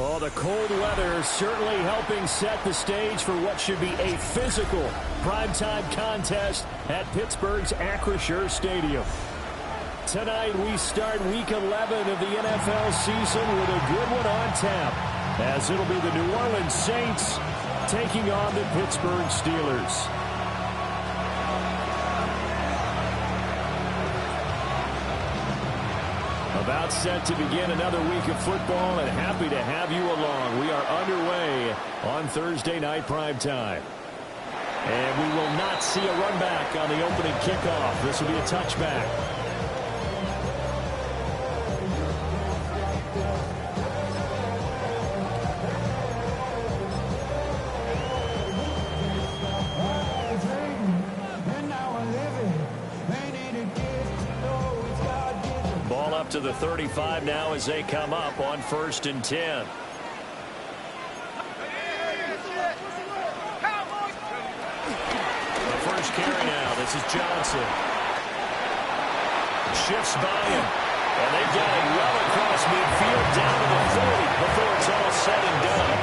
Oh, the cold weather certainly helping set the stage for what should be a physical primetime contest at Pittsburgh's Acrisure Stadium. Tonight we start Week 11 of the NFL season with a good one on tap, as it'll be the New Orleans Saints taking on the Pittsburgh Steelers. About set to begin another week of football, and happy to have you along. We are underway on Thursday night primetime. And we will not see a run back on the opening kickoff. This will be a touchback. To the 35 now as they come up on 1st and 10. The first carry now. This is Johnson. Shifts by him. And they've got it well across midfield down to the 30 before it's all said and done.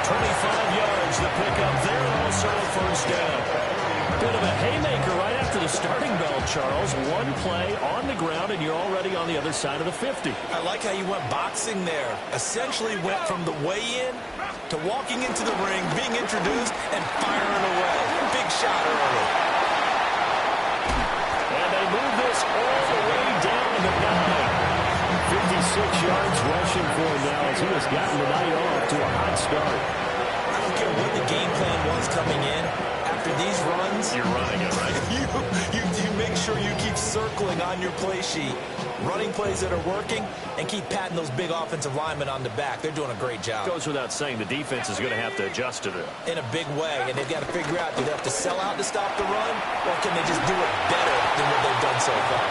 25 yards the pickup there, also a first down. Bit of a haymaker right after the starting bell, Charles. One play on the ground, and you're already on the other side of the 50. I like how you went boxing there. Essentially went from the weigh-in to walking into the ring, being introduced, and firing away. Big shot early. And they move this all the way down to the 9. 56 yards rushing for him now as he has gotten the night off to a hot start. I don't care what the game plan was coming in. After these runs, you're running it, right? you make sure you keep circling on your play sheet, running plays that are working, and keep patting those big offensive linemen on the back. They're doing a great job. Goes without saying the defense is going to have to adjust to it. In a big way, and they've got to figure out, do they have to sell out to stop the run, or can they just do it better than what they've done so far?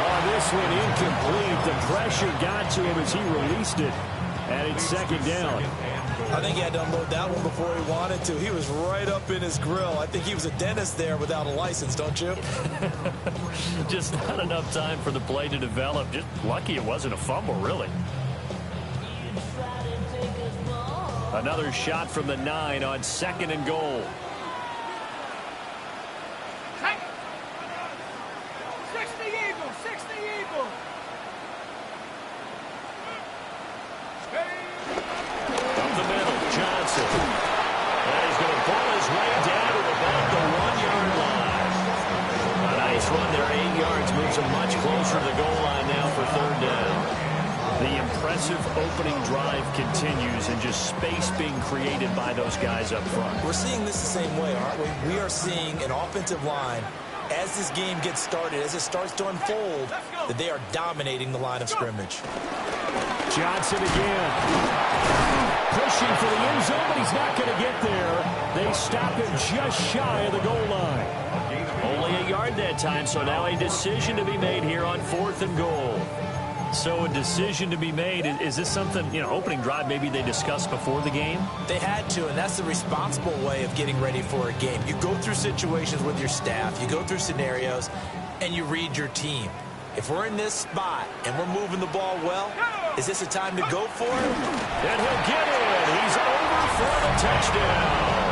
Oh, this one incomplete. The pressure got to him as he released it, and it's second down. I think he had to unload that one before he wanted to. He was right up in his grill. I think he was a dentist there without a license, don't you? Just not enough time for the play to develop. Just lucky it wasn't a fumble, really. Another shot from the 9 on 2nd and goal. Run there, 8 yards, moves them much closer to the goal line now for 3rd down. The impressive opening drive continues, and just space being created by those guys up front. We're seeing this the same way, aren't we? We are seeing an offensive line, as this game gets started, as it starts to unfold, that they are dominating the line of scrimmage. Johnson again. Pushing for the end zone, but he's not going to get there. They stop him just shy of the goal line. Only a yard that time, so now a decision to be made here on 4th and goal. So a decision to be made. Is this something, opening drive maybe they discussed before the game? They had to, and that's the responsible way of getting ready for a game. You go through situations with your staff, you go through scenarios, and you read your team. If we're in this spot and we're moving the ball well, is this a time to go for it? And he'll get it. He's over for the touchdown.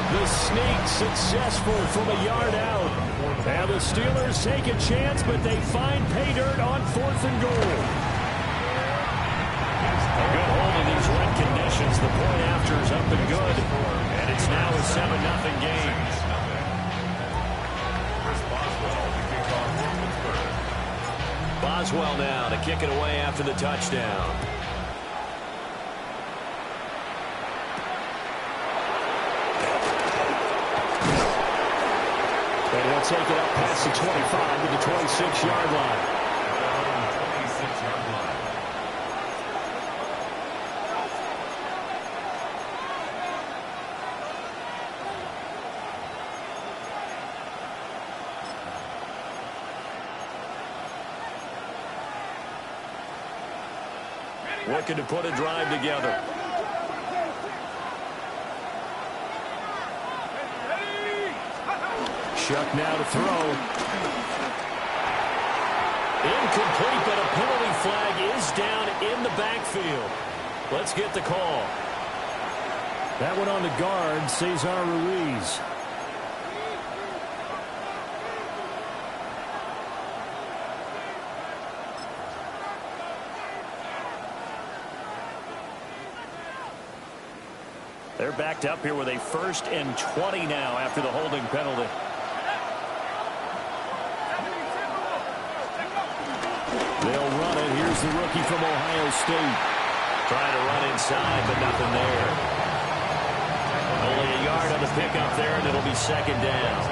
The sneak successful from a yard out. And the Steelers take a chance, but they find pay dirt on 4th and goal. A good hold of these wet conditions. The point after is up and good. And it's now a 7-0 game. Boswell now to kick it away after the touchdown. And he'll take it up past the 25 to the 26-yard line. Looking to put a drive together. Chuck now to throw. Incomplete, but a penalty flag is down in the backfield. Let's get the call. That one on the guard, Cesar Ruiz. They're backed up here with a 1st and 20 now after the holding penalty. They'll run it. Here's the rookie from Ohio State. Trying to run inside, but nothing there. Only a yard on the pickup there, and it'll be 2nd down.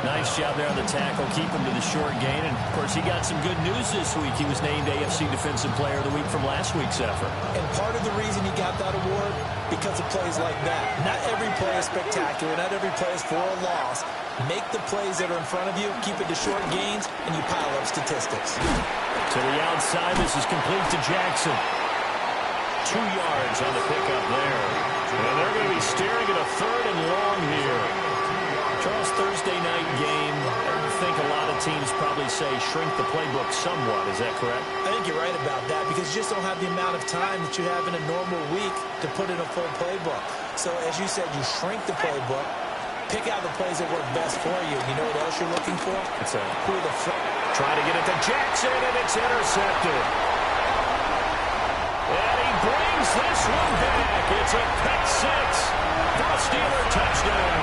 Nice job there on the tackle. Keep him to the short gain. And, of course, he got some good news this week. He was named AFC Defensive Player of the Week from last week's effort. And part of the reason he got that award, because of plays like that. Not every play is spectacular. Not every play is for a loss. Make the plays that are in front of you, keep it to short gains, and you pile up statistics. To the outside, this is complete to Jackson. 2 yards on the pickup there. And they're going to be staring at a 3rd and long here. Charles, Thursday night game, I think a lot of teams probably say shrink the playbook somewhat. Is that correct? I think you're right about that because you just don't have the amount of time that you have in a normal week to put in a full playbook. So, as you said, you shrink the playbook, pick out the plays that work best for you. You know what else you're looking for? It's a who the trying to get it to Jackson, and it's intercepted. And he brings this one back. It's a pick 6 for a Steeler touchdown.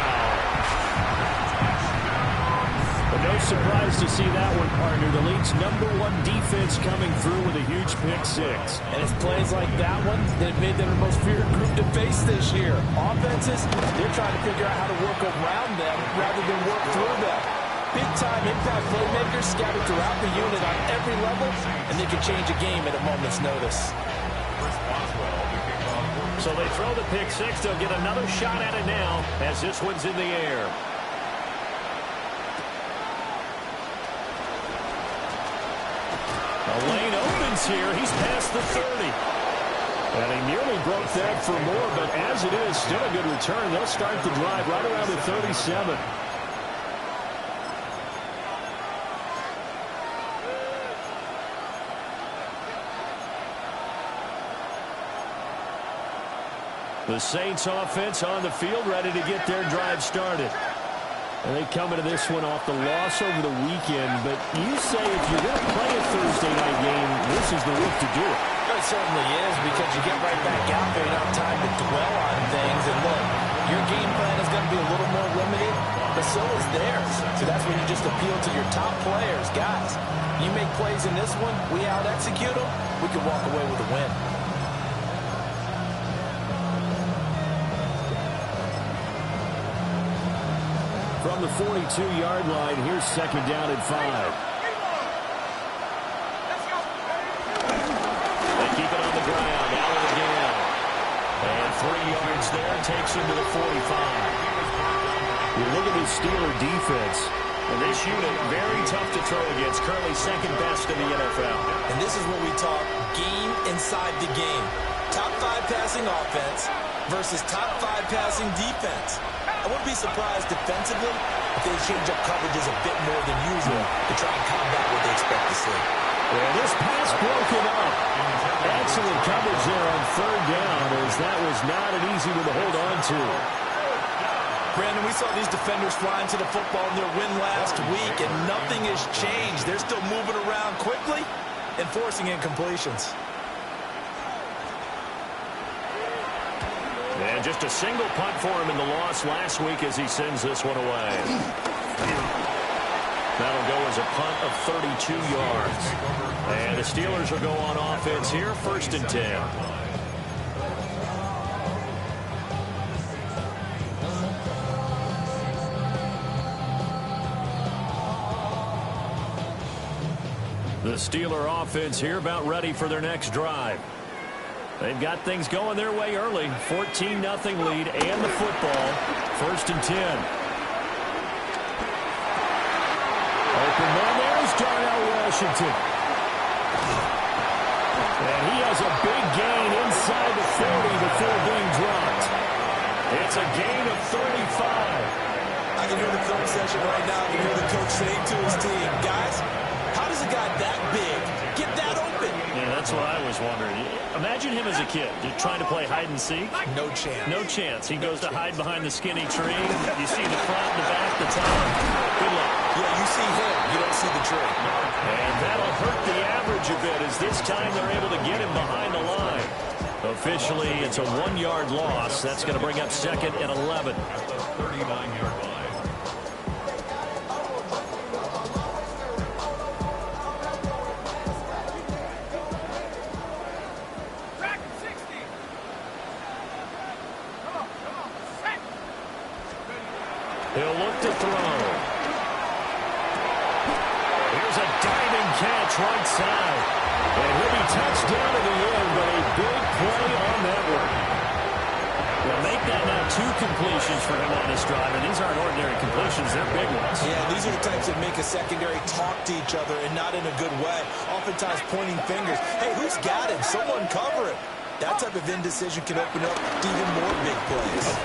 But no surprise to see that one, partner. The league's #1 defense coming through with a huge pick 6. And it's plays like that one that made them the most feared group to face this year. Offenses, they're trying to figure out how to work around them rather than work through them. Big-time impact playmakers scattered throughout the unit on every level, and they can change a game at a moment's notice. So they throw the pick 6. They'll get another shot at it now as this one's in the air. The lane opens here. He's past the 30. And he nearly broke that for more, but as it is, still a good return. They'll start the drive right around the 37. The Saints offense on the field, ready to get their drive started. And they come into this one off the loss over the weekend. But you say if you're going to play a Thursday night game, this is the week to do it. It certainly is because you get right back out there. You don't have time to dwell on things. And look, your game plan is going to be a little more limited, but so is theirs. So that's when you just appeal to your top players. Guys, you make plays in this one, we out-execute them, we can walk away with a win. From the 42-yard line, here's 2nd down and 5. They keep it on the ground. Allen again. And 3 yards there. Takes him to the 45. You look at this Steeler defense. And this unit, very tough to throw against. Currently 2nd best in the NFL. And this is what we talk game inside the game. Top 5 passing offense versus top 5 passing defense. I wouldn't be surprised defensively if they change up coverages a bit more than usual to try and combat what they expect to see. Well, this pass broken up. Excellent coverage there on 3rd down, as that was not an easy one to hold on to. Brandon, we saw these defenders flying to the football in their win last week, and nothing has changed. They're still moving around quickly and forcing incompletions. And just a single punt for him in the loss last week as he sends this one away. That'll go as a punt of 32 yards. And the Steelers will go on offense here, 1st and 10. The Steeler offense here about ready for their next drive. They've got things going their way early. 14-0 lead and the football. 1st and 10. Open man, there's Darnell Washington. And he has a big gain inside the 40 before being dropped. It's a gain of 35. I can hear the film session right now. I can hear the coach saying to his team, guys, how does a guy that big get that open? Yeah, that's That's what I was wondering. Imagine him as a kid, just trying to play hide and seek. No chance. No chance. He goes to hide behind the skinny tree. You see the front, the back, the top. Good luck. Yeah, you see him. You don't see the tree. And that'll hurt the average a bit as this time they're able to get him behind the line. Officially, it's a 1-yard loss. That's going to bring up second and 11. At the 39-yard line. He'll look to throw. Here's a diving catch right side. And he'll be touched down in the end, but a big play on that one. Well, make that now 2 completions for him on this drive, and these aren't ordinary completions. They're big ones. Yeah, these are the types that make a secondary talk to each other, and not in a good way. Oftentimes pointing fingers. Hey, who's got him? Someone cover it. That type of indecision can open up to even more big plays.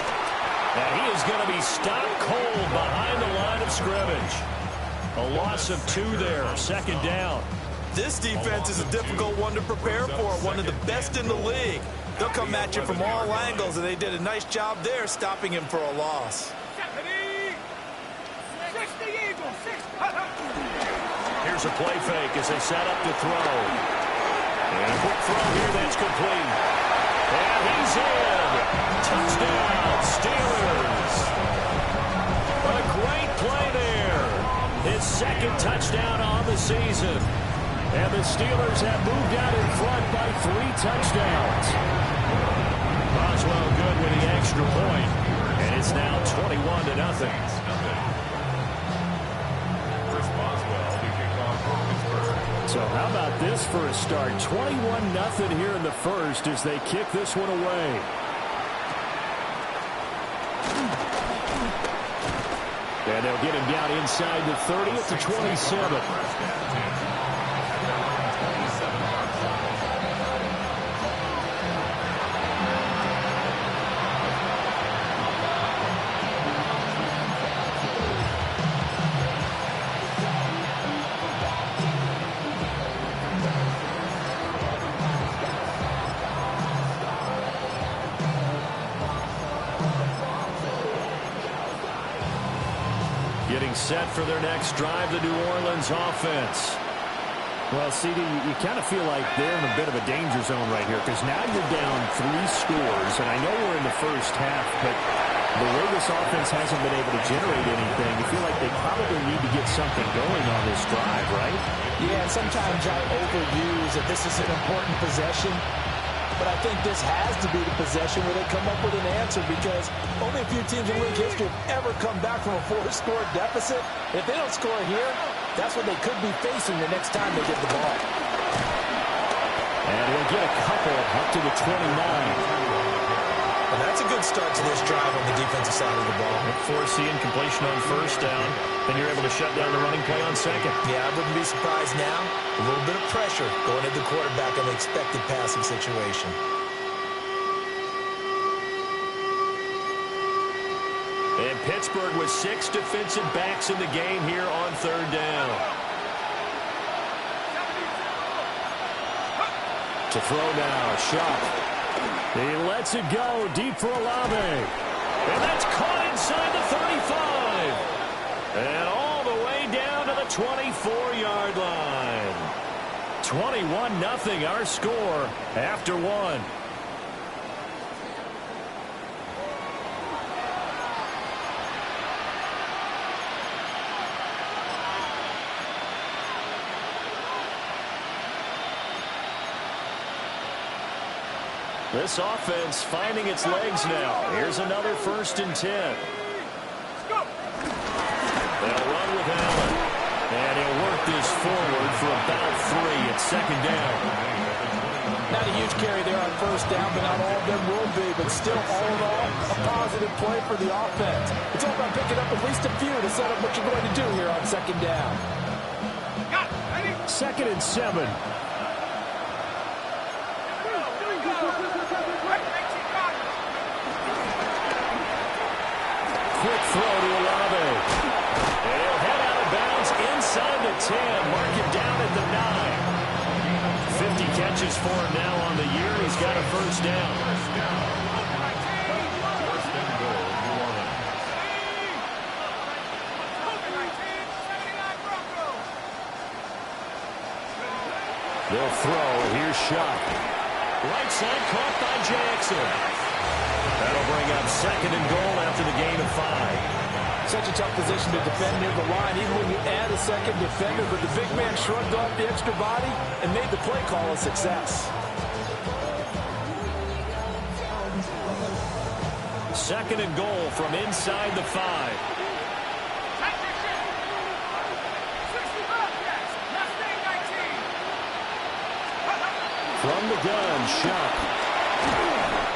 And he is going to be stopped cold behind the line of scrimmage. A loss of 2 there, second down. This defense is a difficult one to prepare for, one of the best in the league. They'll come at you from all angles, and they did a nice job there stopping him for a loss. Here's a play fake as they set up to throw. And a quick throw here that's complete. And he's in. Touchdown, Steelers. A great play there. His second touchdown on the season. And the Steelers have moved out in front by 3 touchdowns. Boswell good with the extra point. And it's now 21-0. Chris Boswell, the kickoff for Pittsburgh. So how about this for a start? 21-0 here in the first as they kick this one away. And they'll get him down inside the 30 at the 27. Getting set for their next drive, the New Orleans offense. Well, CD, you kind of feel like they're in a bit of a danger zone right here because now you're down 3 scores, and I know we're in the first half, but the way this offense hasn't been able to generate anything, you feel like they probably need to get something going on this drive, right? Yeah, sometimes I overuse that this is an important possession. But I think this has to be the possession where they come up with an answer because only a few teams in league history have ever come back from a 4-score deficit. If they don't score here, that's what they could be facing the next time they get the ball. And we'll get a couple up to the 29. And that's a good start to this drive on the defensive side of the ball. Force the incompletion on first down. Then you're able to shut down the running play on second. Yeah, I wouldn't be surprised now. A little bit of pressure going at the quarterback on the expected passing situation. And Pittsburgh with 6 defensive backs in the game here on third down. To throw now, Shuck. He lets it go deep for Olave. And that's caught inside the 35. And all the way down to the 24-yard line. 21-0 our score after 1. This offense finding its legs now. Here's another 1st and 10. They'll run with Allen. And he'll work this forward for about 3 at second down. Not a huge carry there on first down, but not all of them will be. But still, all in all, a positive play for the offense. It's all about picking up at least a few to set up what you're going to do here on second down. 2nd and 7. Quick throw to Olave. And he'll head out of bounds inside the 10. Mark it down at the 9. 50 catches touches for him now on the year. He's got a first down. They'll throw. Here's Shuck. Right side caught by Jackson. That'll bring up 2nd and goal after the gain of 5. Such a tough position to defend near the line, even when you add a second defender. But the big man shrugged off the extra body and made the play call a success. 2nd and goal from inside the 5. From the gun, Shuck.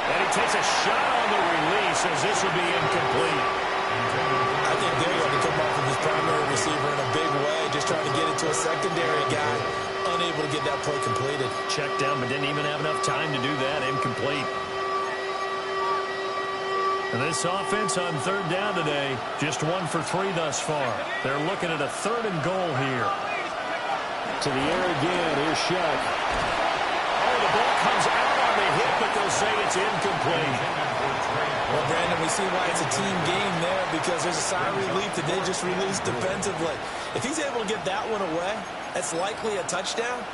And he takes a shot on the release as this will be incomplete. I think there he had to come off of his primary receiver in a big way, just trying to get it to a secondary guy, unable to get that play completed. Checked down, but didn't even have enough time to do that. Incomplete. And this offense on 3rd down today, just 1 for 3 thus far. They're looking at a 3rd and goal here. To the air again, here's Shuck. The ball comes out on the hit, but they'll say it's incomplete. Well, Brandon, we see why it's a team game there, because there's a sigh of relief that they just released defensively. If he's able to get that one away, that's likely a touchdown.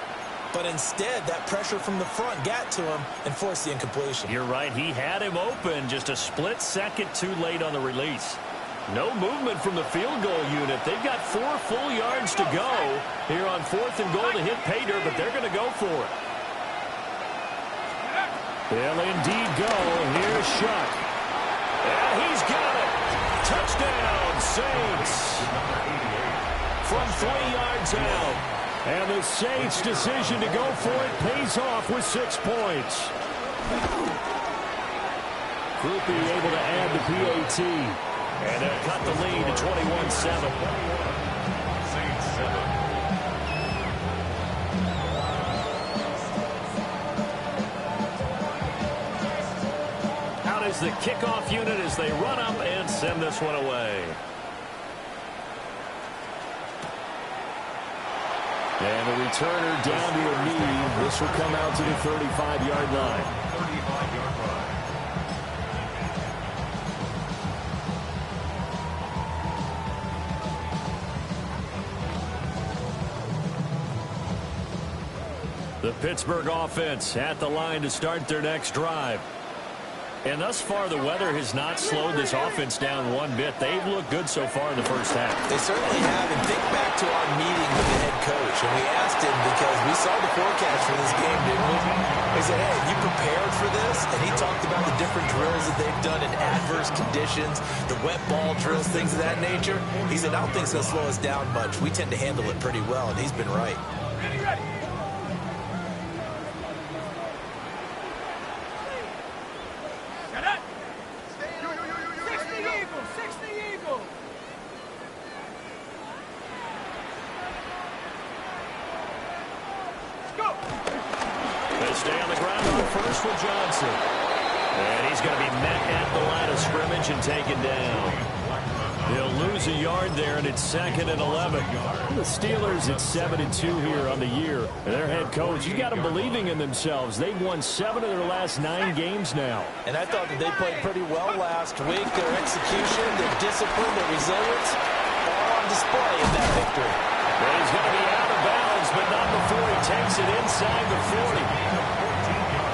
But instead, that pressure from the front got to him and forced the incompletion. You're right. He had him open, just a split second too late on the release. No movement from the field goal unit. They've got 4 full yards to go here on 4th and goal to hit Pater, but they're going to go for it. They'll indeed go. Here's Shuck. And he's got it. Touchdown, Saints. From 3 yards out. And the Saints' decision to go for it pays off with 6 points. Groupie able to add the PAT. And they'll cut the lead to 21-7. Saints 7. The kickoff unit as they run up and send this one away. And the returner down to a knee. This will come out to the 35-yard line. 35-yard line. The Pittsburgh offense at the line to start their next drive. And thus far, the weather has not slowed this offense down one bit. They've looked good so far in the first half. They certainly have. And think back to our meeting with the head coach. And we asked him, because we saw the forecast for this game, didn't we? We said, hey, have you prepared for this? And he talked about the different drills that they've done in adverse conditions, the wet ball drills, things of that nature. He said, I don't think it's going to slow us down much. We tend to handle it pretty well, and he's been right. Ready. Stay on the ground on first with Johnson. And he's going to be met at the line of scrimmage and taken down. He'll lose a yard there, and it's 2nd and 11. The Steelers at 7-2 here on the year. Their head coach, you got them believing in themselves. They've won 7 of their last 9 games now. And I thought that they played pretty well last week. Their execution, their discipline, their resilience, all on display in that victory. But he's going to be out of bounds, but not before he takes it inside the 40.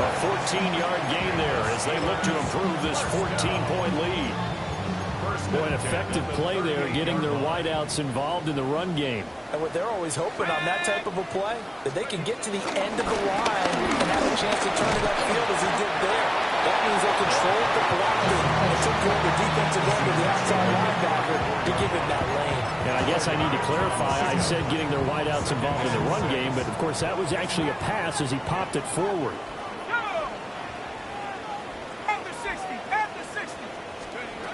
A 14-yard gain there as they look to improve this 14-point lead. Boy, an effective play there, getting their wideouts involved in the run game. And what they're always hoping on that type of a play, that they can get to the end of the line and have a chance to turn it upfield as he did there. That means they controlled the blocking and took care of the defensive end of the outside linebacker to give him that lane. And I guess I need to clarify, I said getting their wideouts involved in the run game, but of course that was actually a pass as he popped it forward.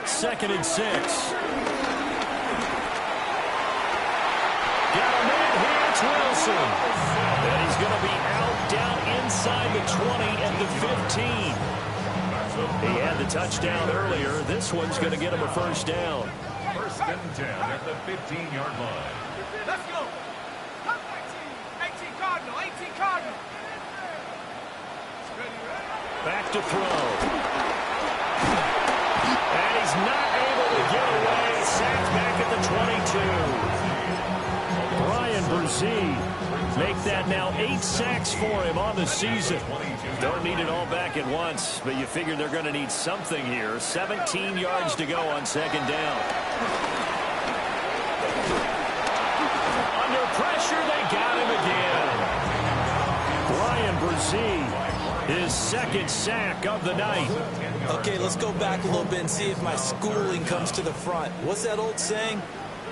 Second and 6. Got a man here, it's Wilson. And he's going to be out down inside the 20 at the 15. He had the touchdown earlier. This one's going to get him a first down. First and 10 at the 15-yard line. Let's go. 18 Cardinal, 18 Cardinal. Back to throw. And he's not able to get away. Sacked back at the 22. Brian Brzee make that now 8 sacks for him on the season. Don't need it all back at once, but you figure they're going to need something here. 17 yards to go on second down. Under pressure, they got him again. Brian Brzee, his second sack of the night. Okay, let's go back a little bit and see if my schooling comes to the front. What's that old saying?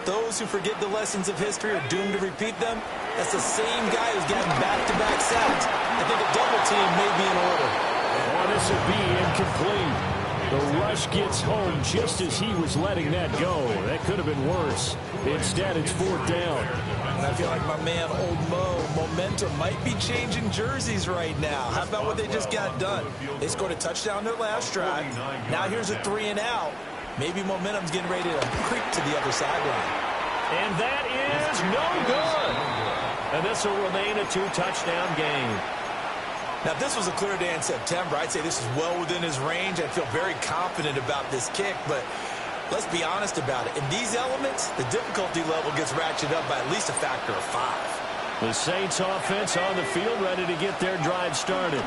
Those who forget the lessons of history are doomed to repeat them. That's the same guy who's getting back-to-back sacks. I think a double team may be in order. Oh, this would be incomplete. The rush gets home just as he was letting that go. That could have been worse. Instead, it's 4th down. And I feel like my man, Old Mo, momentum might be changing jerseys right now. How about what they just got done? They scored a touchdown their last drive. Now here's a 3 and out. Maybe momentum's getting ready to creep to the other sideline. And that is no good. And this will remain a 2-touchdown game. Now, if this was a clear day in September, I'd say this is well within his range. I'd feel very confident about this kick, but let's be honest about it. In these elements, the difficulty level gets ratcheted up by at least a factor of 5. The Saints offense on the field ready to get their drive started.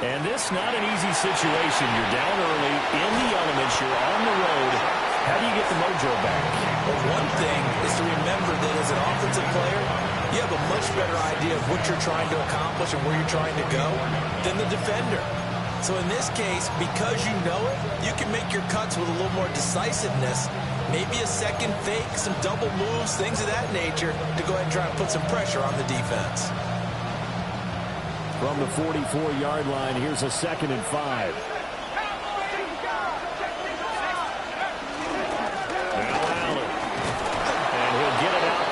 And this not an easy situation. You're down early in the elements. You're on the road. How do you get the mojo back? Well, one thing is to remember that as an offensive player, you have a much better idea of what you're trying to accomplish and where you're trying to go than the defender. So in this case, because you know it, you can make your cuts with a little more decisiveness. Maybe a second fake, some double moves, things of that nature to go ahead and try and put some pressure on the defense. From the 44-yard line, here's a 2nd and 5.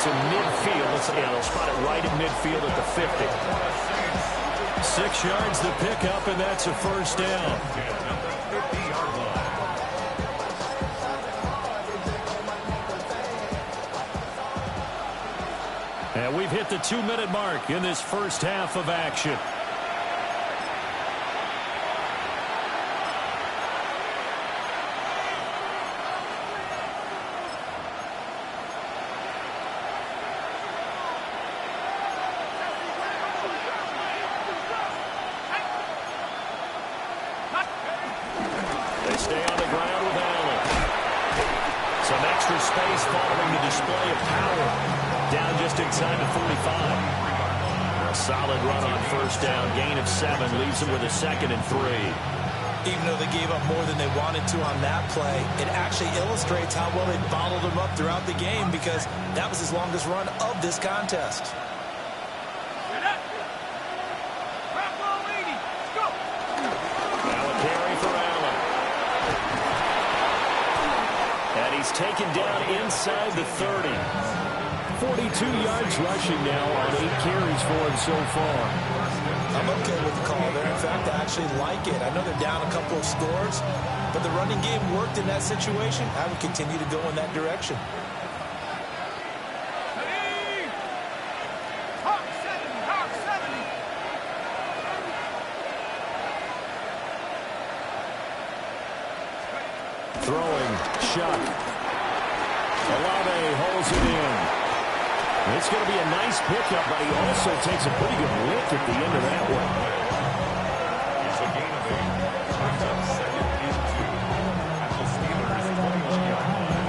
To midfield. They'll spot it right at midfield at the 50. 6 yards the pickup, and that's a 1st down. And we've hit the 2-minute mark in this first half of action. Following the display of power. Down just inside the 45. A solid run on 1st down. Gain of 7 leaves them with a 2nd and 3. Even though they gave up more than they wanted to on that play, it actually illustrates how well they bottled them up throughout the game because that was his longest run of this contest. Now a carry for Allen. And he's taken down inside the 30. 42 yards rushing now on 8 carries for him so far. I'm okay with the call there. In fact, I actually like it. I know they're down a couple of scores, but the running game worked in that situation. I would continue to go in that direction. Throwing, Shuck. Olave holds it in. It's going to be a nice pickup, but he also takes a pretty good lick at the end of that one. It's a gain of 8. Brings up 2nd and 2. At the Steelers' 20-yard line.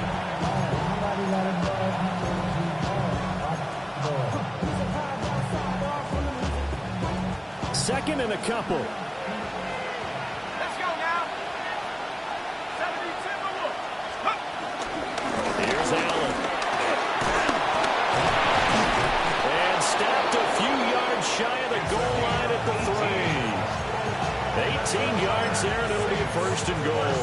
2nd and a couple. Here's Allen. And stepped a few yards shy of the goal line at the 3. 18 yards there, and it'll be a 1st and goal.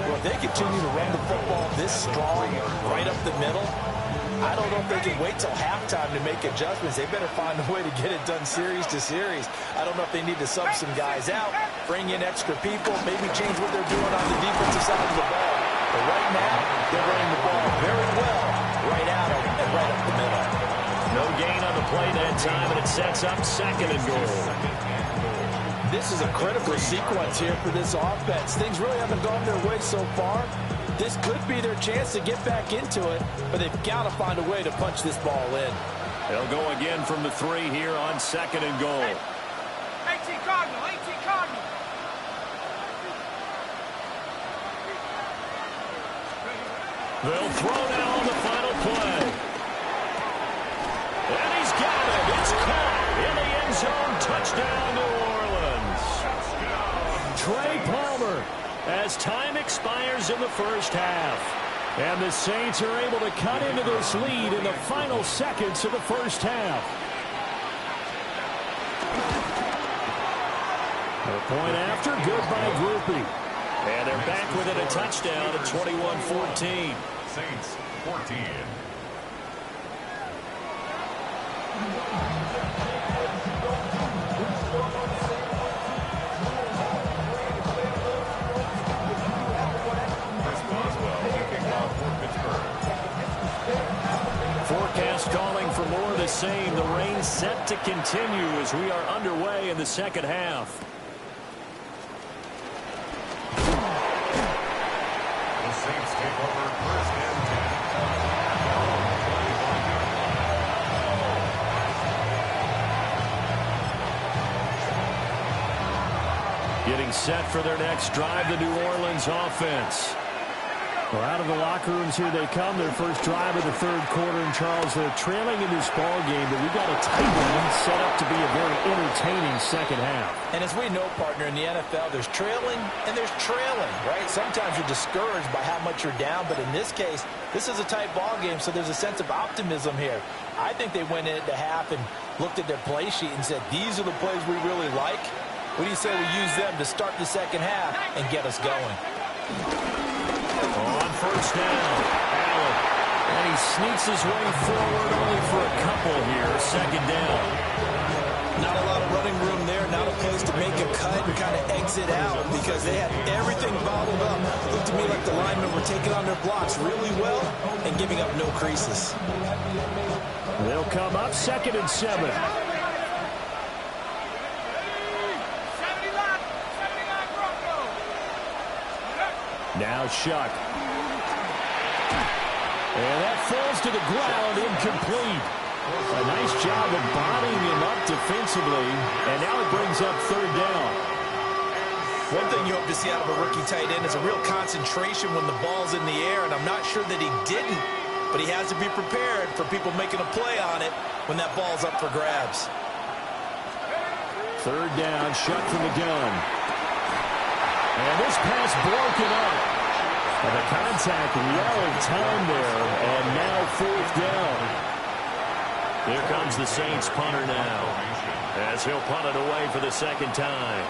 Well, if they continue to run the football this strong, right up the middle, I don't know if they can wait till halftime to make adjustments. They better find a way to get it done series to series. I don't know if they need to sub some guys out, bring in extra people, maybe change what they're doing on the defensive side of the ball. But right now, they're running the ball very well right at them and right up the middle. No gain on the play that time, and it sets up 2nd and goal. This is a critical sequence here for this offense. Things really haven't gone their way so far. This could be their chance to get back into it, but they've got to find a way to punch this ball in. They'll go again from the 3 here on 2nd and goal. 18 Cardinal, 18 Cardinal. They'll throw now on the final play. And he's got it. It's caught in the end zone. Touchdown, New Orleans. Trey Palmer as time expires in the first half. And the Saints are able to cut into this lead in the final seconds of the first half. A point after, good by Grupe. And they're back within a touchdown at 21-14. Saints 14. Forecast calling for more of the same. The rain set to continue as we are underway in the second half. The Saints take over 1st and 10. Getting set for their next drive, the New Orleans offense. Well, out of the locker rooms here they come. Their first drive of the 3rd quarter. And Charles, they're trailing in this ball game, but we've got a tight one set up to be a very entertaining second half. And as we know, partner, in the NFL, there's trailing and there's trailing, right? Sometimes you're discouraged by how much you're down, but in this case, this is a tight ball game, so there's a sense of optimism here. I think they went into half and looked at their play sheet and said, these are the plays we really like. What do you say we use them to start the second half and get us going? On first down, Allen. And he sneaks his way forward only for a couple here. 2nd down. Not a lot of running room there. Not a place to make a cut and kind of exit out because they had everything bottled up. It looked to me like the linemen were taking on their blocks really well and giving up no creases. They'll come up 2nd and 7. Now Shuck. And that falls to the ground, incomplete. A nice job of bodying him up defensively, and now it brings up 3rd down. One thing you hope to see out of a rookie tight end is a real concentration when the ball's in the air, and I'm not sure that he didn't, but he has to be prepared for people making a play on it when that ball's up for grabs. 3rd down, Shuck from the gun. And this pass broken up. And the contact well in time there, and now 4th down. Here comes the Saints punter now, as he'll punt it away for the 2nd time.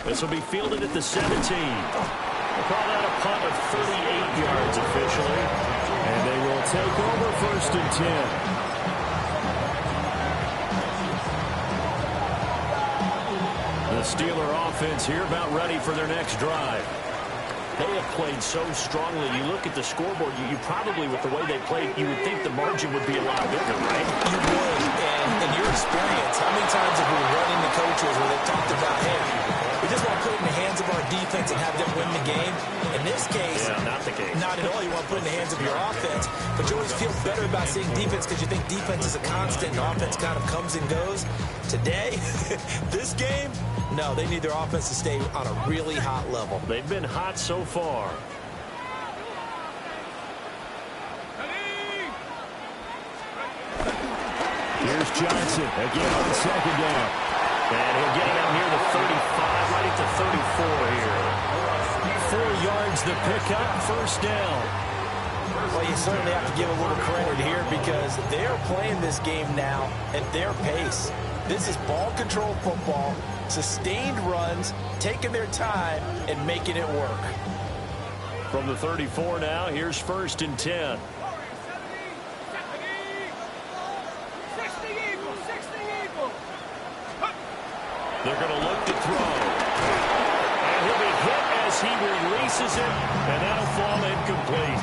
This will be fielded at the 17. We'll call that a punt of 38 yards officially. And they will take over 1st and 10. The Steeler offense here about ready for their next drive. They have played so strongly. You look at the scoreboard, you probably, with the way they played, you would think the margin would be a lot bigger, right? You would, and in your experience, how many times have we run into coaches where they've talked about, hey, we just want to put it in the hands of our defense and have them win the game? In this case, yeah, not the case. Not at all. You want to put it in the hands of your offense, but you always feel better about seeing defense because you think defense is a constant and offense kind of comes and goes. Today, this game, no, they need their offense to stay on a really hot level. They've been hot so far. Here's Johnson again on 2nd down. And he'll get it out near the 35, right at the 34 here. 4 yards the pickup, 1st down. Well, you certainly have to give a little credit here because they're playing this game now at their pace. This is ball control football, sustained runs, taking their time, and making it work. From the 34 now, here's 1st and 10. They're going to look to throw. as he releases it, and that'll fall incomplete.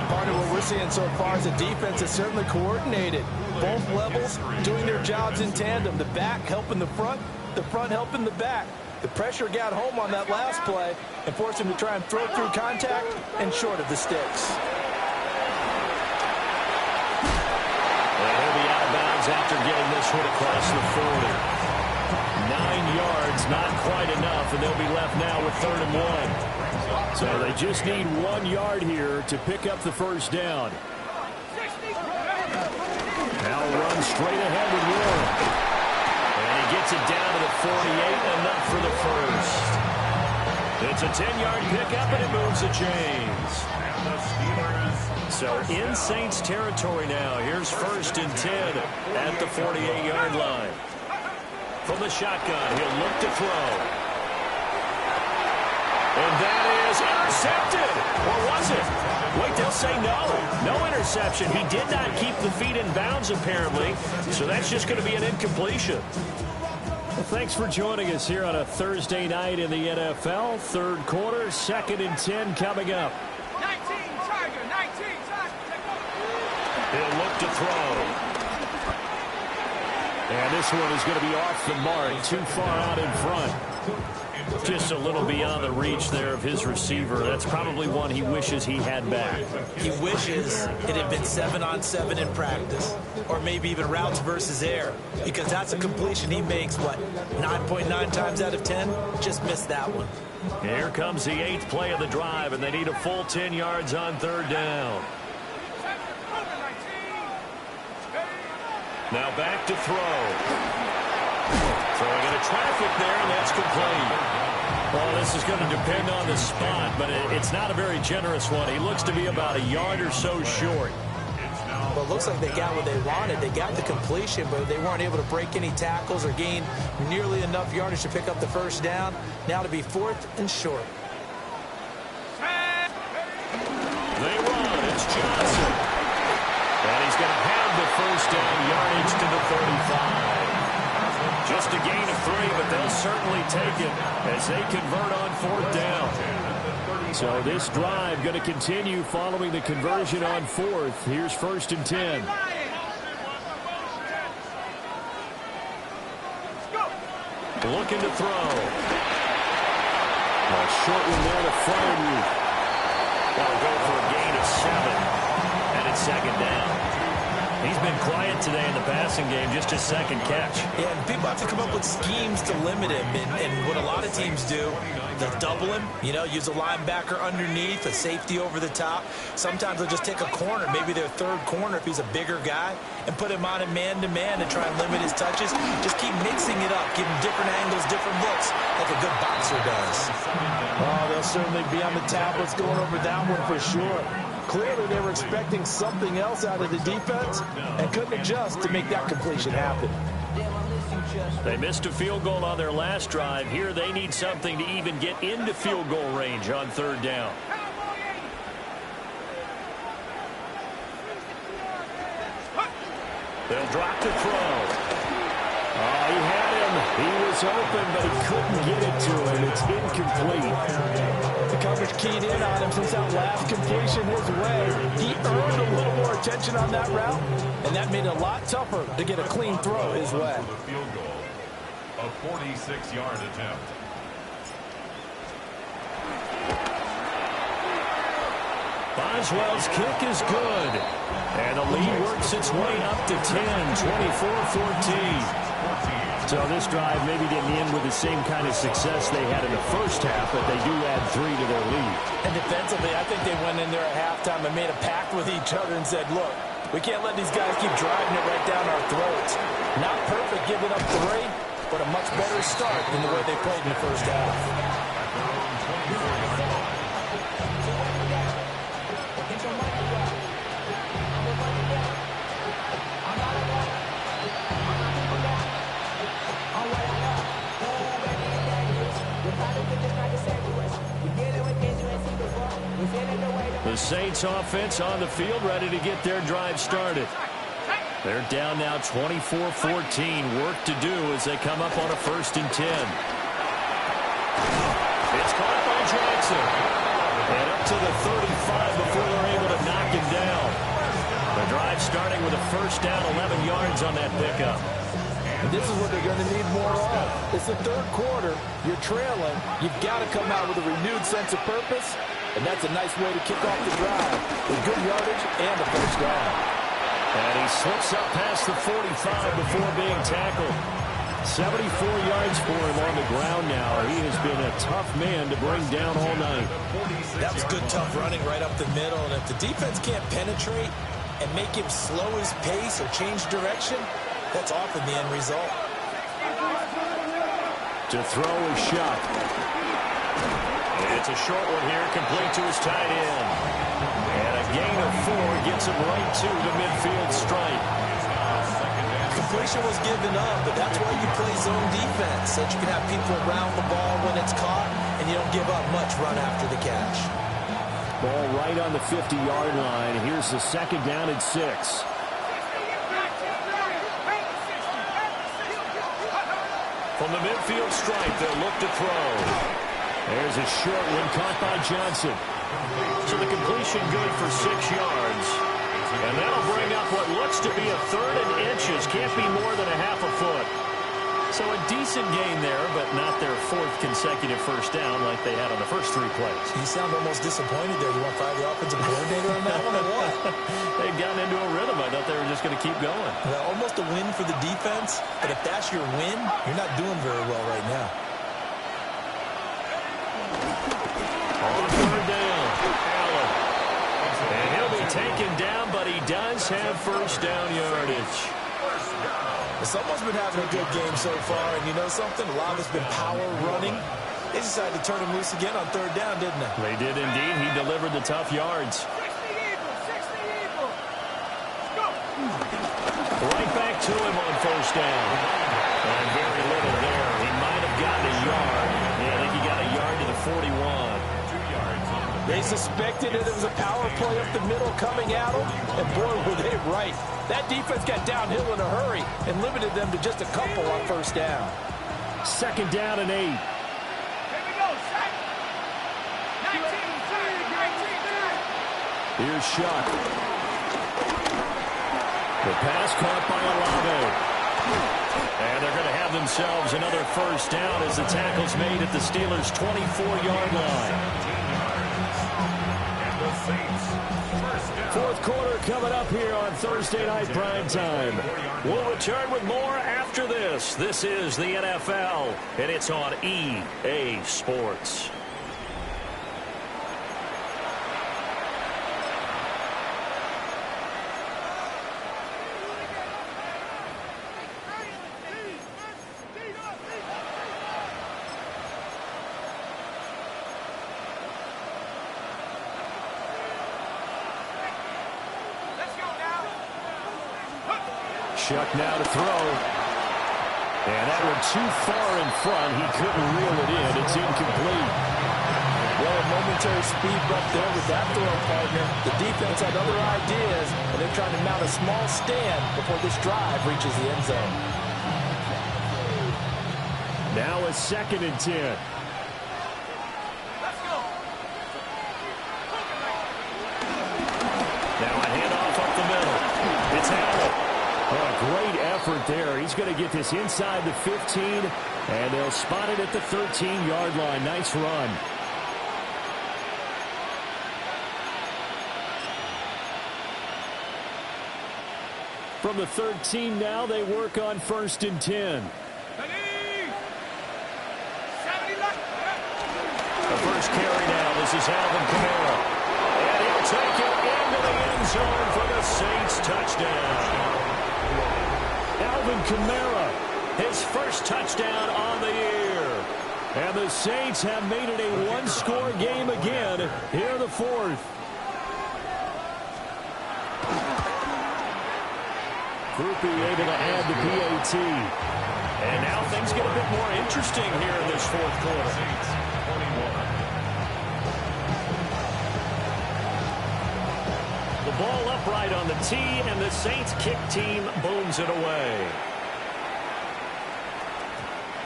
Part of what we're seeing so far is the defense is certainly coordinated. Both levels doing their jobs in tandem. The back helping the front helping the back. The pressure got home on that last play and forced him to try and throw through contact and short of the sticks. He'll be out of bounds after getting this hit across the 40. 9 yards, not quite enough, and they'll be left now with 3rd and 1. So they just need 1 yard here to pick up the first down. Now run straight ahead with Warren. And he gets it down to the 48, enough for the first. It's a 10-yard pickup, and it moves the chains. So in Saints territory now. Here's 1st and 10 at the 48-yard line. From the shotgun, he'll look to throw. And that is intercepted. Or was it? Wait, they'll say no. No interception. He did not keep the feet in bounds, apparently. So that's just going to be an incompletion. Well, thanks for joining us here on a Thursday night in the NFL. 3rd quarter, 2nd and 10 coming up. 19, Tiger, 19, Tiger. He'll look to throw. And this one is going to be off the mark, too far out in front. Just a little beyond the reach there of his receiver. That's probably one he wishes he had back. He wishes it had been 7-on-7 in practice, or maybe even routes versus air, because that's a completion he makes, 9.9 times out of 10? Just missed that one. Here comes the 8th play of the drive, and they need a full 10 yards on 3rd down. Now back to throw. Throwing into traffic there, and that's complete. Well, this is going to depend on the spot, but it's not a very generous one. He looks to be about a yard or so short. Well, it looks like they got what they wanted. They got the completion, but they weren't able to break any tackles or gain nearly enough yardage to pick up the first down. Now to be 4th and short. They run. It's Johnson. And he's going to have the first down yardage to the 35. Just a gain of 3, but they'll certainly take it as they convert on 4th down. So this drive going to continue following the conversion on 4th. Here's 1st and 10. Looking to throw. A short one there to Freiermuth. That'll go for a gain of 7. And it's 2nd down. He's been quiet today in the passing game, just his 2nd catch. Yeah, and people have to come up with schemes to limit him. And what a lot of teams do, they'll double him, use a linebacker underneath, a safety over the top. Sometimes they'll just take a corner, maybe their 3rd corner if he's a bigger guy, and put him on a man-to-man and try and limit his touches. Just keep mixing it up, give him different angles, different looks, like a good boxer does. Oh, they'll certainly be on the tablets going over that one for sure. Clearly, they were expecting something else out of the defense and couldn't adjust to make that completion happen. They missed a field goal on their last drive. Here they need something to even get into field goal range on 3rd down. They'll drop to throw. He had him. He was open, but he couldn't get it to him. It's incomplete. The coverage keyed in on him since that last completion his way. He earned a little more attention on that route, and that made it a lot tougher to get a clean throw his way. The field goal, a 46-yard attempt. Boswell's kick is good. And the lead works its way up to 10, 24-14. So this drive maybe didn't end with the same kind of success they had in the first half, but they do add 3 to their lead. And defensively, I think they went in there at halftime and made a pact with each other and said, look, we can't let these guys keep driving it right down our throats. Not perfect giving up 3, but a much better start than the way they played in the first half. The Saints offense on the field, ready to get their drive started. They're down now 24-14. Work to do as they come up on a 1st and 10. It's caught by Johnson. And up to the 35 before they're able to knock him down. The drive starting with a first down, 11 yards on that pickup. And this is what they're going to need more of. It's the third quarter. You're trailing. You've got to come out with a renewed sense of purpose. And that's a nice way to kick off the drive with good yardage and a first down. And he slips up past the 45 before being tackled. 74 yards for him on the ground now. He has been a tough man to bring down all night. That was good, tough running right up the middle. And if the defense can't penetrate and make him slow his pace or change direction, that's often the end result. To throw is shot. It's a short one here, complete to his tight end. And a gain of 4 gets him right to the midfield stripe. Completion was given up, but that's why you play zone defense, so that you can have people around the ball when it's caught, and you don't give up much run after the catch. Ball right on the 50-yard line. Here's the second down and 6. From the midfield stripe, they'll look to throw. There's a short one caught by Johnson. So the completion good for 6 yards. And that'll bring up what looks to be a third and inches. Can't be more than a half a foot. So a decent gain there, but not their 4th consecutive first down like they had on the first 3 plays. You sound almost disappointed there. You want to fire the offensive coordinator on that one or what? They've gotten into a rhythm. I thought they were just going to keep going. Well, almost a win for the defense, but if that's your win, you're not doing very well right now. On third down, Allen. And he'll be taken down, but he does have first down yardage. Someone's been having a good game so far, and you know something? A lot of it's been power running. They decided to turn him loose again on third down, didn't they? They did indeed. He delivered the tough yards. 60 Eagles. Go. Right back to him on first down. And very little there. He might have gotten a yard. Yeah, I think he got a yard to the 41. They suspected that it was a power play up the middle coming at them, and boy, were they right. That defense got downhill in a hurry and limited them to just a couple on first down. Second down and 8. Here we go, set. 19, 19. Here's Shuck. The pass caught by Olave. And they're going to have themselves another first down as the tackle's made at the Steelers' 24-yard line. Fourth quarter coming up here on Thursday Night Primetime. We'll return with more after this. This is the NFL, and it's on EA Sports. Shuck now to throw. And that one too far in front. He couldn't reel it in. It's incomplete. Well, a momentary speed bump there with that throw, partner. The defense had other ideas, and they're trying to mount a small stand before this drive reaches the end zone. Now a 2nd and 10. Let's go. Now a handoff up the middle. It's Allen. Oh, great effort there. He's going to get this inside the 15, and they'll spot it at the 13-yard line. Nice run. From the 13 now, they work on 1st and 10. The first carry now. This is Alvin Kamara. And he'll take it into the end zone for the Saints touchdown. Alvin Kamara, his first touchdown on the year. And the Saints have made it a one-score game again here in the 4th. Groupie able to add the PAT. And now things get a bit more interesting here in this 4th quarter. The ball upright on the tee, and the Saints kick team booms it away.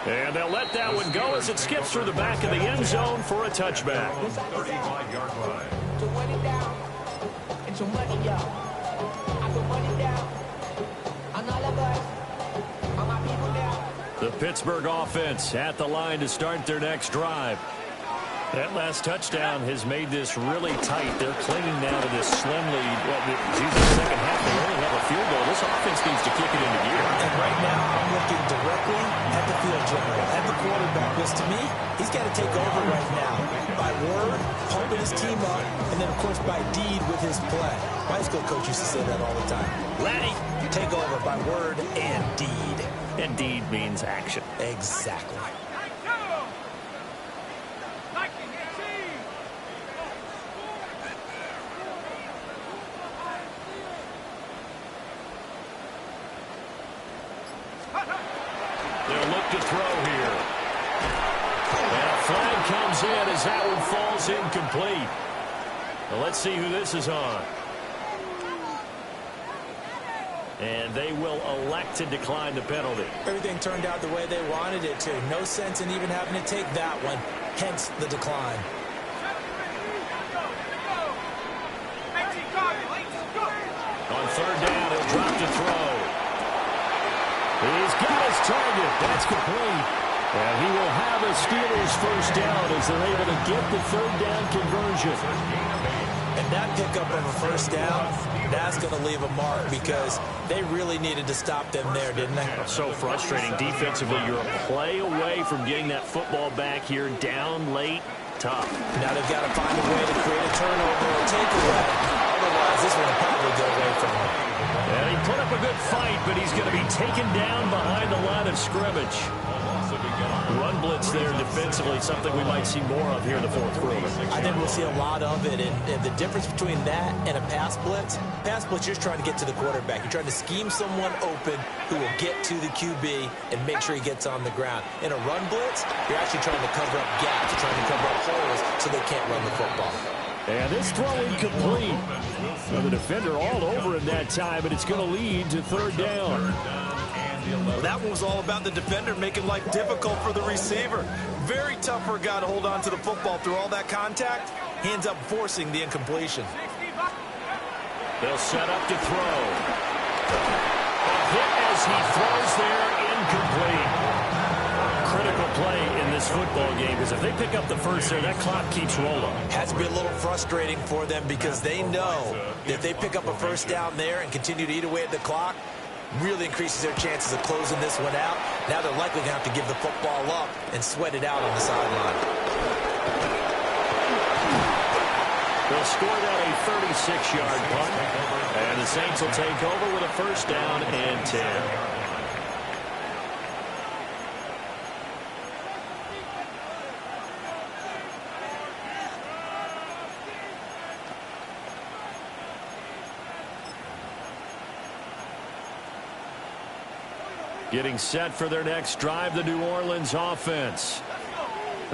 And they'll let that one go as it skips through the back of the end zone for a touchback. 35-yard line. To run it down and to money down. I can run it down on all of us, on my people now. The Pittsburgh offense at the line to start their next drive. That last touchdown has made this really tight. They're clinging now to this slim lead. Well, the second half, they only have a field goal. This offense needs to kick it into gear. And right now, I'm looking directly at the field general, at the quarterback, because to me, he's got to take over right now. By word, pumping his team up, and then, of course, by deed with his play. My high school coach used to say that all the time. Laddie, take over by word and deed. And deed means action. Exactly. They'll look to throw here. And a flag comes in as that one falls incomplete. Well, let's see who this is on. And they will elect to decline the penalty. Everything turned out the way they wanted it to. No sense in even having to take that one, hence the decline. On third down, he'll drop to throw. He's got his target. That's complete. And he will have a Steelers first down as they're able to get the third down conversion. And that pickup of a first down, that's going to leave a mark because they really needed to stop them there, didn't they? So frustrating. Defensively, you're a play away from getting that football back here down late. Tough. Now they've got to find a way to create a turnover or takeaway. Otherwise, this one will probably go away from him. And he put up a good fight, but he's going to be taken down behind the line of scrimmage. Run blitz there defensively, something we might see more of here in the fourth quarter. I think we'll see a lot of it, and the difference between that and a pass blitz, you're just trying to get to the quarterback. You're trying to scheme someone open who will get to the QB and make sure he gets on the ground. In a run blitz, you're actually trying to cover up gaps. You're trying to cover up holes so they can't run the football. And this throw incomplete. Well, the defender all over him that time, but it's going to lead to third down. Well, that one was all about the defender making life difficult for the receiver. Very tough for a guy to hold on to the football through all that contact. Hands up forcing the incompletion. They'll set up to throw. A hit as he throws there, incomplete. Critical play in this football game because if they pick up the first there, that clock keeps rolling. Has to be a little frustrating for them because they know that if they pick up a first down there and continue to eat away at the clock, really increases their chances of closing this one out. Now they're likely going to have to give the football up and sweat it out on the sideline. They'll score that a 36-yard punt, and the Saints will take over with a first down and 10. Getting set for their next drive, the New Orleans offense.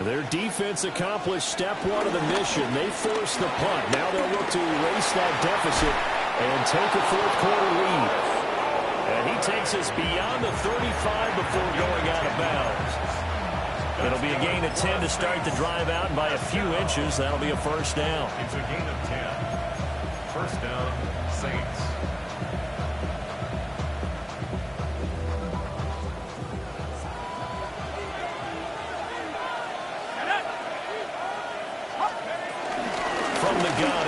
Their defense accomplished step one of the mission. They forced the punt. Now they'll look to erase that deficit and take a fourth quarter lead. And he takes us beyond the 35 before going out of bounds. It'll be a gain of 10 to start the drive out, and by a few inches, that'll be a first down. It's a gain of 10. First down, Saints.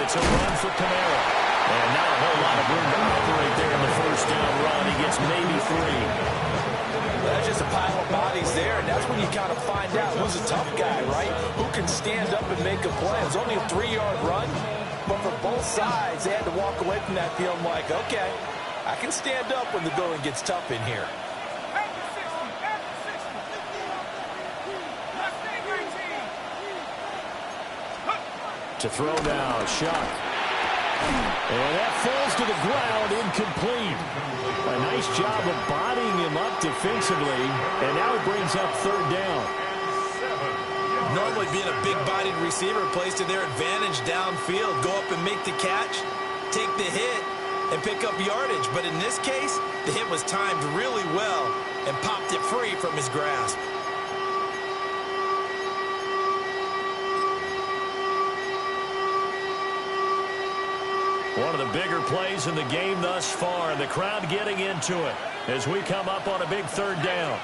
It's a run for Kamara. And not a whole lot of room to operate there in the first down run. He gets maybe 3. Well, that's just a pile of bodies there, and that's when you kind of find out who's a tough guy, right? Who can stand up and make a play. It was only a 3-yard run, but for both sides, they had to walk away from that feeling like, okay, I can stand up when the going gets tough in here. To throw now, Shock. And that falls to the ground, incomplete. A nice job of bodying him up defensively, and now it brings up third down. Normally being a big-bodied receiver plays to their advantage downfield. Go up and make the catch, take the hit, and pick up yardage. But in this case, the hit was timed really well and popped it free from his grasp. One of the bigger plays in the game thus far, and the crowd getting into it as we come up on a big third down.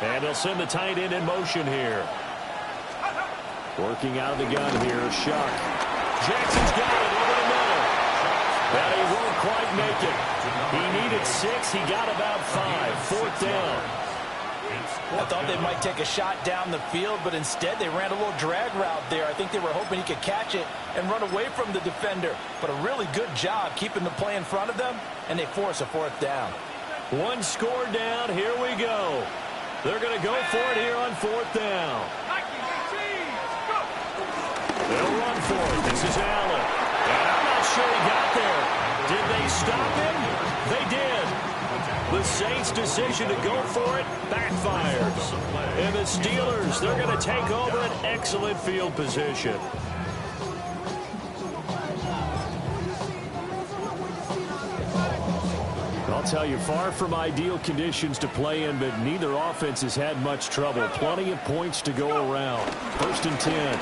And they'll send the tight end in motion here. Working out of the gun here, Shuck. Jackson's got it over the middle. But he won't quite make it. He needed 6. He got about 5. Fourth down. I thought they might take a shot down the field, but instead they ran a little drag route there. I think they were hoping he could catch it and run away from the defender. But a really good job keeping the play in front of them, and they force a fourth down. One score down. Here we go. They're going to go for it here on fourth down. They'll run for it. This is Allen. And I'm not sure he got there. Did they stop him? They did. The Saints' decision to go for it backfires. And the Steelers, they're going to take over an excellent field position. I'll tell you, far from ideal conditions to play in, but neither offense has had much trouble. Plenty of points to go around. 1st and 10.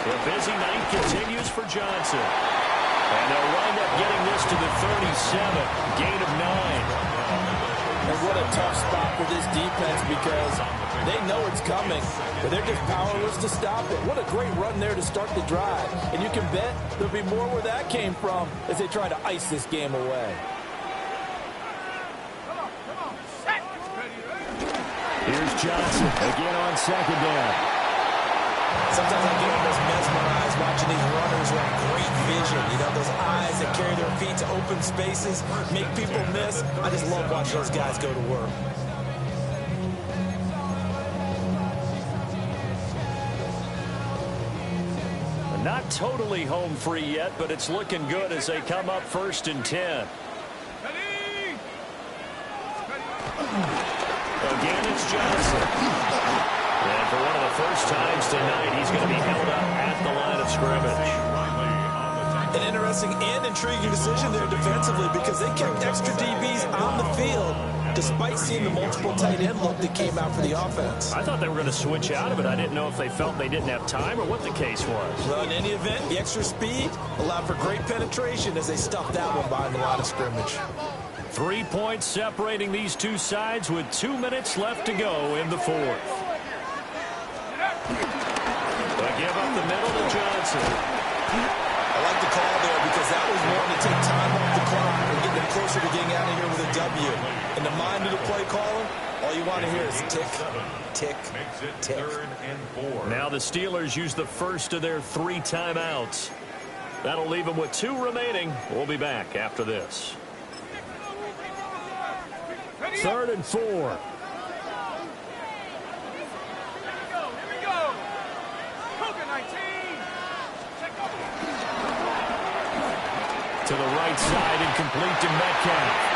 The busy night continues for Johnson. And they'll wind up getting this to the 37. Gain of 9. And what a tough spot for this defense because they know it's coming, but they're just powerless to stop it. What a great run there to start the drive. And you can bet there'll be more where that came from as they try to ice this game away. Here's Johnson again on 2nd down. Sometimes I get almost mesmerized watching these runners who have great vision. You know, those eyes that carry their feet to open spaces, make people miss. I just love watching those guys go to work. Not totally home free yet, but it's looking good as they come up 1st and 10. Again, it's Johnson. And for one of the first times tonight, he's going to be held up at the line of scrimmage. An interesting and intriguing decision there defensively because they kept extra DBs on the field despite seeing the multiple tight end look that came out for the offense. I thought they were going to switch out of it. I didn't know if they felt they didn't have time or what the case was. Well, in any event, the extra speed allowed for great penetration as they stuffed that one behind the line of scrimmage. 3 points separating these two sides with 2 minutes left to go in the 4th. They give up the middle to Johnson. I like the call there because that was one to take time off the clock and get them closer to getting out of here with a W. In the mind of the play caller, all you want to hear is tick, tick, tick. Now the Steelers use the first of their 3 timeouts. That'll leave them with 2 remaining. We'll be back after this. 3rd and 4. To the right side and complete to Metcalf.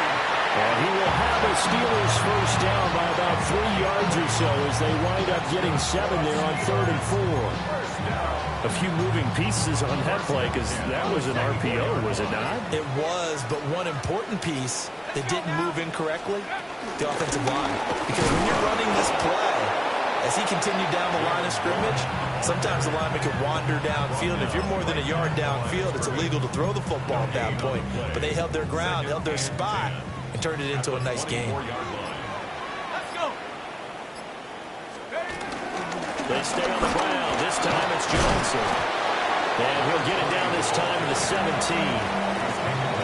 And he will have the Steelers first down by about 3 yards or so as they wind up getting 7 there on 3rd and 4. A few moving pieces on that play because that was an RPO, was it not? It was, but one important piece that didn't move incorrectly, the offensive line. Because when you're running this play, as he continued down the line of scrimmage, sometimes the lineman could wander downfield. If you're more than a yard downfield, it's illegal to throw the football at that point. But they held their ground, held their spot, and turned it into a nice game. They stay on the ground. This time it's Johnson. And he'll get it down this time to the 17.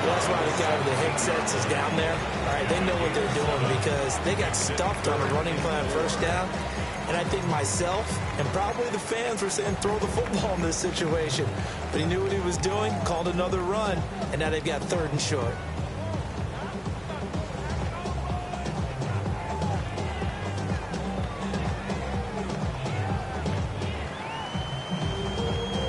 That's why the guy with the headsets is down there. All right, they know what they're doing because they got stuffed on a running play on first down. And I think myself and probably the fans were saying throw the football in this situation. But he knew what he was doing, called another run, and now they've got 3rd and short.